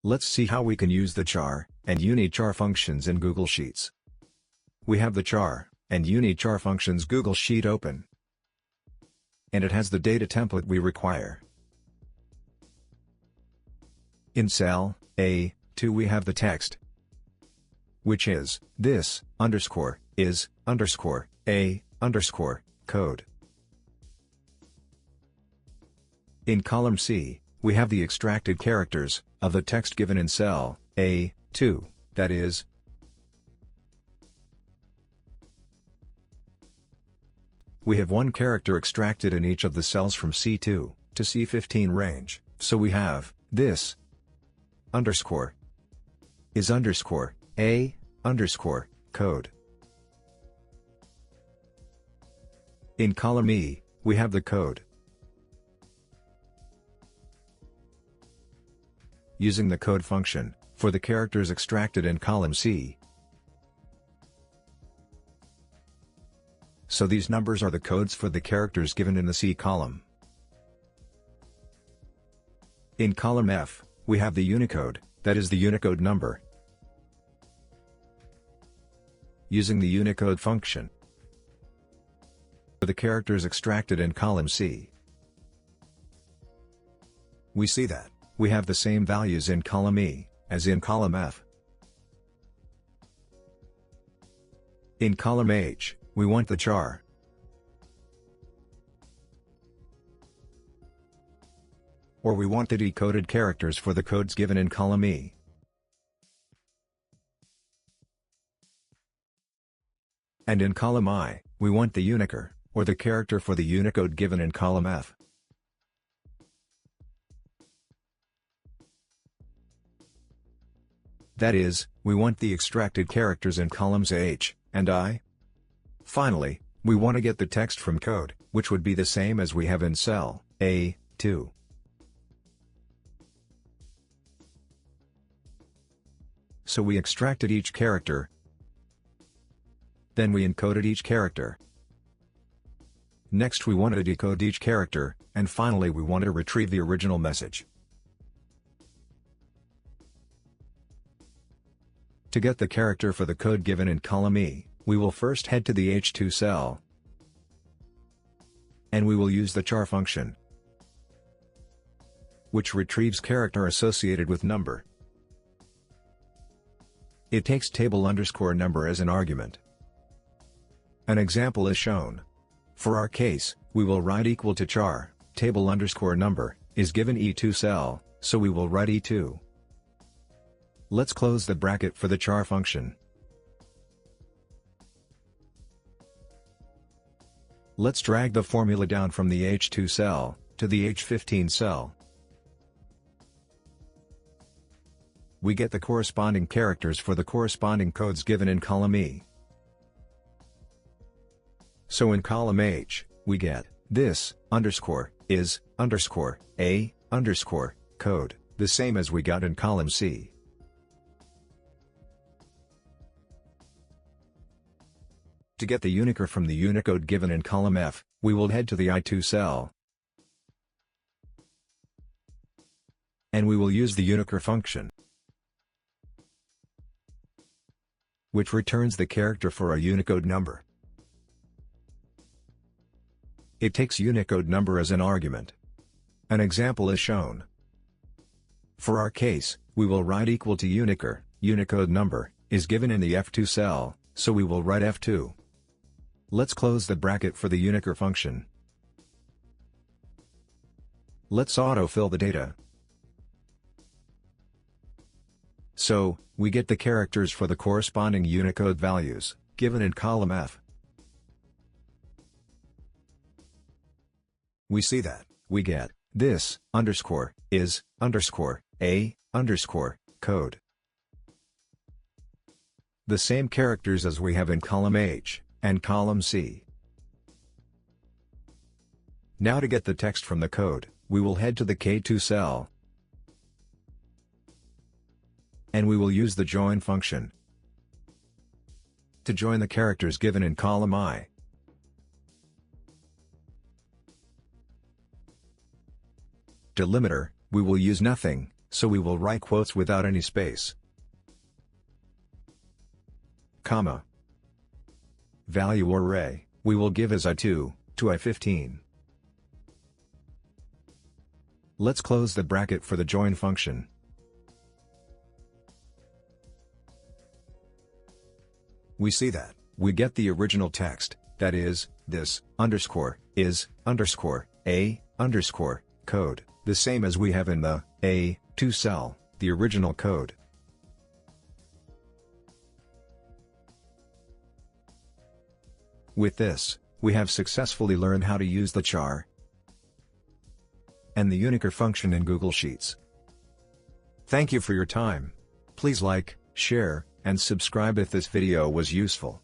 Let's see how we can use the CHAR and UNICHAR functions in Google Sheets. We have the CHAR and UNICHAR functions Google Sheet open, and it has the data template we require. In cell A2 we have the text, which is this _is _a code. In column C, we have the extracted characters of the text given in cell A2, that is, we have one character extracted in each of the cells from C2 to C15 range, so we have this _is _a code. In column E, we have the code. Using the code function, for the characters extracted in column C. So these numbers are the codes for the characters given in the C column. In column F, we have the Unicode, that is the Unicode number. Using the Unicode function, for the characters extracted in column C. We see that we have the same values in column E as in column F. In column H, we want the CHAR. Or we want the decoded characters for the codes given in column E. And in column I, we want the UNICHAR, or the character for the Unicode given in column F. That is, we want the extracted characters in columns H and I. Finally, we want to get the text from code, which would be the same as we have in cell A2. So we extracted each character, then we encoded each character. Next we want to decode each character, and finally we want to retrieve the original message. To get the character for the code given in column E, we will first head to the H2 cell, and we will use the CHAR function, which retrieves character associated with number. It takes table _number as an argument. An example is shown. For our case, we will write equal to CHAR, table _number, is given E2 cell, so we will write E2. Let's close the bracket for the CHAR function. Let's drag the formula down from the H2 cell to the H15 cell. We get the corresponding characters for the corresponding codes given in column E. So in column H, we get this _is _a code, the same as we got in column C. To get the UNICHAR from the Unicode given in column F, we will head to the I2 cell, and we will use the UNICHAR function, which returns the character for a Unicode number. It takes Unicode number as an argument. An example is shown. For our case, we will write equal to UNICHAR, Unicode number, is given in the F2 cell, so we will write F2. Let's close the bracket for the UNICHAR function. Let's autofill the data. So, we get the characters for the corresponding Unicode values, given in column F. We see that we get this _is _a code. The same characters as we have in column H and column C. Now to get the text from the code, we will head to the K2 cell, and we will use the join function to join the characters given in column I. Delimiter, we will use nothing, so we will write quotes without any space. Comma. Value or array, we will give as I2 to I15. Let's close the bracket for the join function. We see that we get the original text, that is, this underscore is underscore a underscore code, the same as we have in the A2 cell, the original code. With this, we have successfully learned how to use the CHAR and the UNICHAR function in Google Sheets. Thank you for your time. Please like, share, and subscribe if this video was useful.